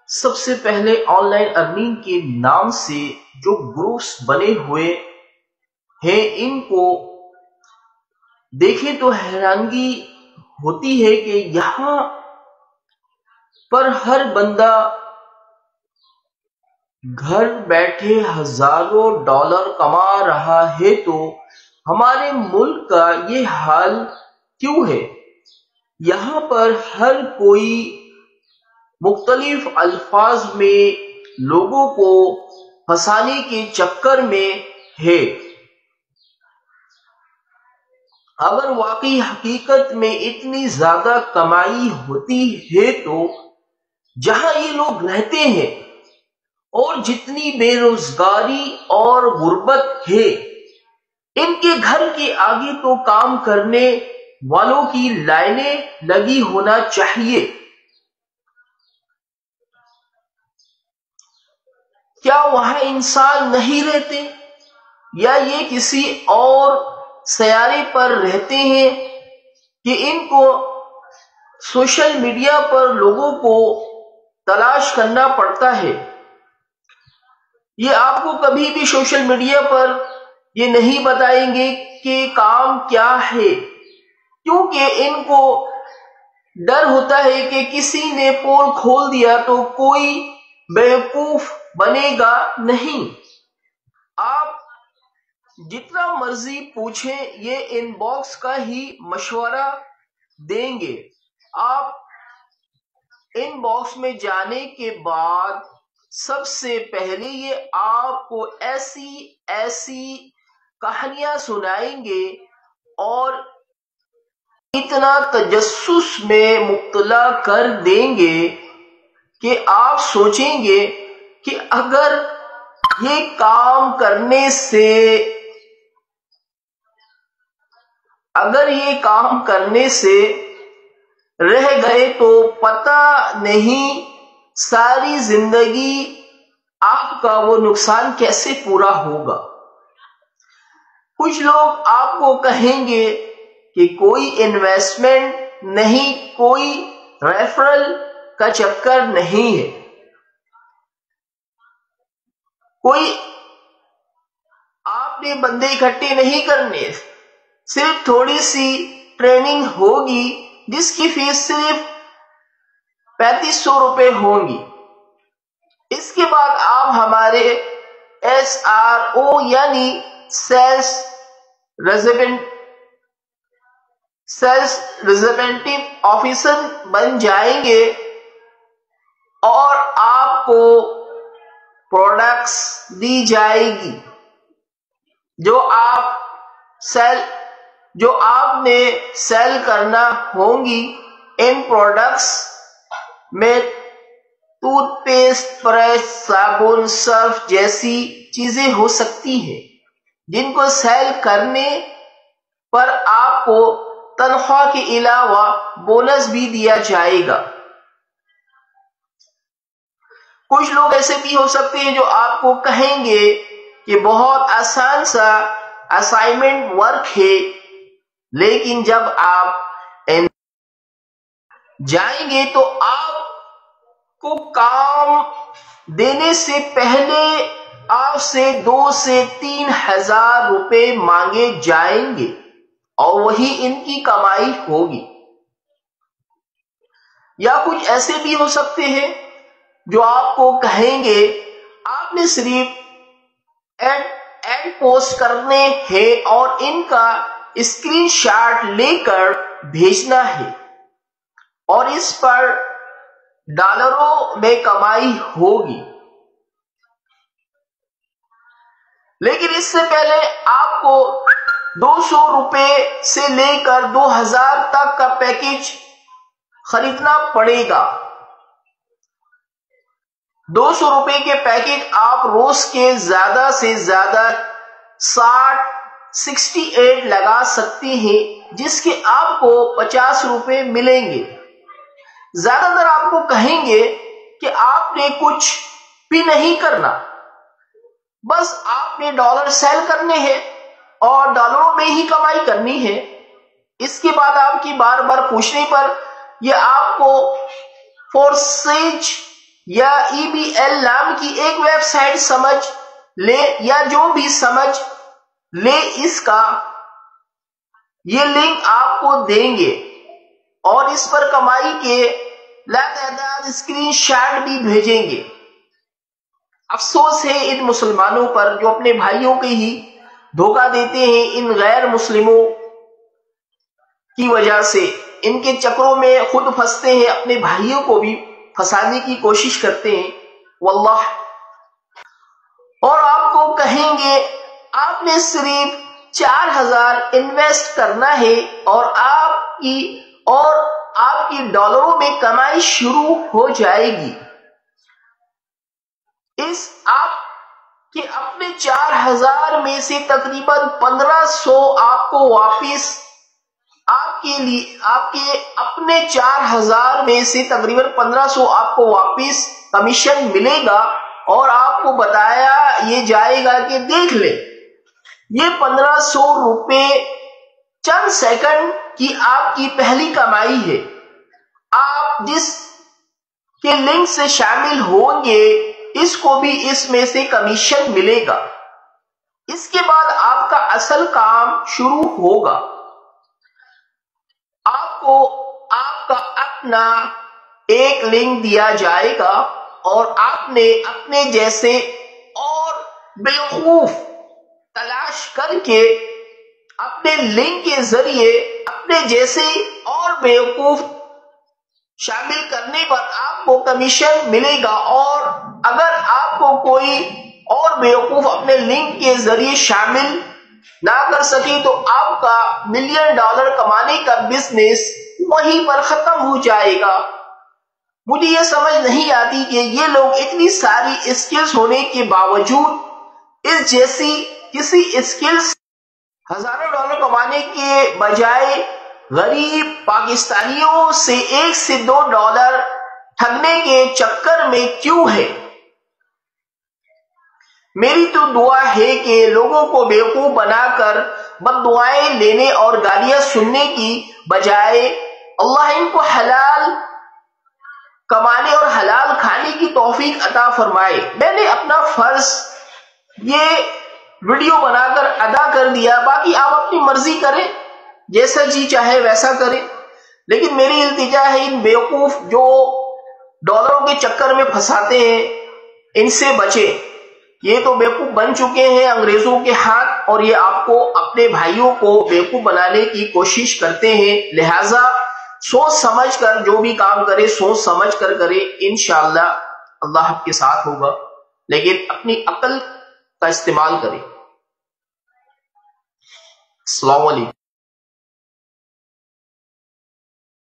سب سے پہلے on line earning کے نام سے جو گروپس بنے ہوئے ہیں ان کو دیکھیں تو حیرانگی ہوتی ہے کہ یہاں پر ہر بندہ گھر بیٹھے ہزاروں ڈالر کما رہا ہے، تو ہمارے ملک کا یہ حال کیوں ہے؟ یہاں پر ہر کوئی مختلف الفاظ میں لوگوں کو پھنسانے کے چکر میں ہے۔ اگر واقعی حقیقت میں اتنی زیادہ کمائی ہوتی ہے تو جہاں یہ لوگ رہتے ہیں اور جتنی بے روزگاری اور غربت ہے، ان کے گھر کے آگے تو کام کرنے والوں کی لائنیں لگی ہونا چاہیے۔ کیا وہاں انسان نہیں رہتے، یا یہ کسی اور سیارے پر رہتے ہیں کہ ان کو سوشل میڈیا پر لوگوں کو تلاش کرنا پڑتا ہے؟ یہ آپ کو کبھی بھی سوشل میڈیا پر یہ نہیں بتائیں گے کہ کام کیا ہے، کیونکہ ان کو ڈر ہوتا ہے کہ کسی نے پول کھول دیا تو کوئی بیوقوف بنے گا نہیں۔ آپ جتنا مرضی پوچھیں یہ ان باکس کا ہی مشورہ دیں گے۔ آپ ان باکس میں جانے کے بعد سب سے پہلے یہ آپ کو ایسی کہانیاں سنائیں گے اور اتنا تجسس میں مبتلا کر دیں گے کہ آپ سوچیں گے کہ اگر یہ کام کرنے سے رہ گئے تو پتہ نہیں ساری زندگی آپ کا وہ نقصان کیسے پورا ہوگا۔ کچھ لوگ آپ کو کہیں گے کہ کوئی انویسٹمنٹ نہیں، کوئی ریفرل کا چکر نہیں ہے، کوئی آپ نے بندے اکٹھے نہیں کرنے، صرف تھوڑی سی ٹریننگ ہوگی جس کی فیس صرف 3500 روپے ہوں گی۔ اس کے بعد آپ ہمارے SRO یعنی سیلز ریپریزنٹیو آفیسر بن جائیں گے اور آپ کو پروڈکٹس دی جائے گی جو آپ نے سیل کرنا ہوں گی۔ ان پروڈکٹس میں ٹوتھ پیسٹ، برش، صابن، سرف جیسی چیزیں ہو سکتی ہیں جن کو سیل کرنے پر آپ کو تنخواہ کے علاوہ بونس بھی دیا جائے گا۔ کچھ لوگ ایسے بھی ہو سکتے ہیں جو آپ کو کہیں گے کہ بہت آسان سا اسائنمنٹ ورک ہے، لیکن جب آپ جائیں گے تو آپ کو کام دینے سے پہلے آپ سے 2 سے 3 ہزار روپے مانگے جائیں گے اور وہی ان کی کمائی ہوگی۔ یا کچھ ایسے بھی ہو سکتے ہیں جو آپ کو کہیں گے آپ نے صرف ایڈ پوسٹ کرنے ہیں اور ان کا اسکرین شاٹ لے کر بھیجنا ہے اور اس پر ڈالروں میں کمائی ہوگی۔ لیکن اس سے پہلے آپ کو 200 روپے سے لے کر 2000 تک کا پیکج خریدنا پڑے گا۔ 200 روپے کے پیکج آپ روز کے زیادہ سے زیادہ 68 لگا سکتے ہیں، جس کے آپ کو 50 روپے ملیں گے۔ زیادہ تر آپ کو کہیں گے کہ آپ نے کچھ بھی نہیں کرنا، بس آپ نے ڈالر سیل کرنے ہیں اور ڈالروں میں ہی کمائی کرنی ہے۔ اس کے بعد آپ کی بار بار پوچھنے پر یہ آپ کو فورسیج یا EBL نام کی ایک ویب سائٹ سمجھ لے یا جو بھی سمجھ لے، اس کا یہ لنک آپ کو دیں گے اور اس پر کمائی کے لاتعداد اسکرین شاٹ بھی بھیجیں گے۔ افسوس ہے ان مسلمانوں پر جو اپنے بھائیوں کے ہی دھوکہ دیتے ہیں، ان غیر مسلموں کی وجہ سے ان کے چکروں میں خود پھنستے ہیں، اپنے بھائیوں کو بھی پھنسانے کی کوشش کرتے ہیں واللہ۔ اور آپ کو کہیں گے آپ نے صرف 4000 انویسٹ کرنا ہے اور آپ کی ڈالروں میں کمائی شروع ہو جائے گی۔ اس آپ کے اپنے 4000 میں سے تقریباً 1500 آپ کو واپس آپ کے اپنے 4000 میں سے تقریباً 1500 آپ کو واپس کمیشن ملے گا، اور آپ کو بتایا یہ جائے گا کہ دیکھ لیں یہ 1500 روپے چند سیکنڈ کی آپ کی پہلی کمائی ہے، آپ جس کے لنک سے شامل ہوں گے اس کو بھی اس میں سے کمیشن ملے گا۔ اس کے بعد آپ کا اصل کام شروع ہوگا۔ آپ کو آپ کا اپنا ایک لنک دیا جائے گا اور آپ نے اپنے جیسے اور بیوقوف تلاش کر کے اپنے لنک کے ذریعے اپنے جیسے اور بیوقوف شامل کرنے پر آپ کو کمیشن ملے گا، اور اگر آپ کو کوئی اور بیوقوف اپنے لنک کے ذریعے شامل نہ کر سکے تو آپ کا $1 ملین کمانے کا بزنس وہیں پر ختم ہو جائے گا۔ مجھے یہ سمجھ نہیں آتی کہ یہ لوگ اتنی ساری اسکلز ہونے کے باوجود اس جیسی کسی اسکلز ہزاروں ڈالر کمانے کے بجائے غریب پاکستانیوں سے $1 سے $2 ٹھگنے کے چکر میں کیوں ہے؟ میری تو دعا ہے کہ لوگوں کو بیوقوف بنا کر بد دعائیں لینے اور گالیاں سننے کی بجائے اللہ ان کو حلال کمانے اور حلال کھانے کی توفیق عطا فرمائے۔ میں نے اپنا فرض یہ ویڈیو بنا کر ادا کر دیا، باقی آپ اپنی مرضی کریں، جیسا جی چاہے ویسا کریں، لیکن میری التجا ہے ان بیوقوف جو ڈالروں کے چکر میں پھنساتے ہیں ان سے بچیں۔ یہ تو بیوقوف بن چکے ہیں انگریزوں کے ہاتھ، اور یہ آپ کو اپنے بھائیوں کو بیوقوف بنانے کی کوشش کرتے ہیں، لہٰذا سوچ سمجھ کر جو بھی کام کرے سوچ سمجھ کر کرے، انشاءاللہ اللہ آپ کے ساتھ ہوگا، لیکن اپنی عقل کا استعمال کریں۔ السلام علیکم۔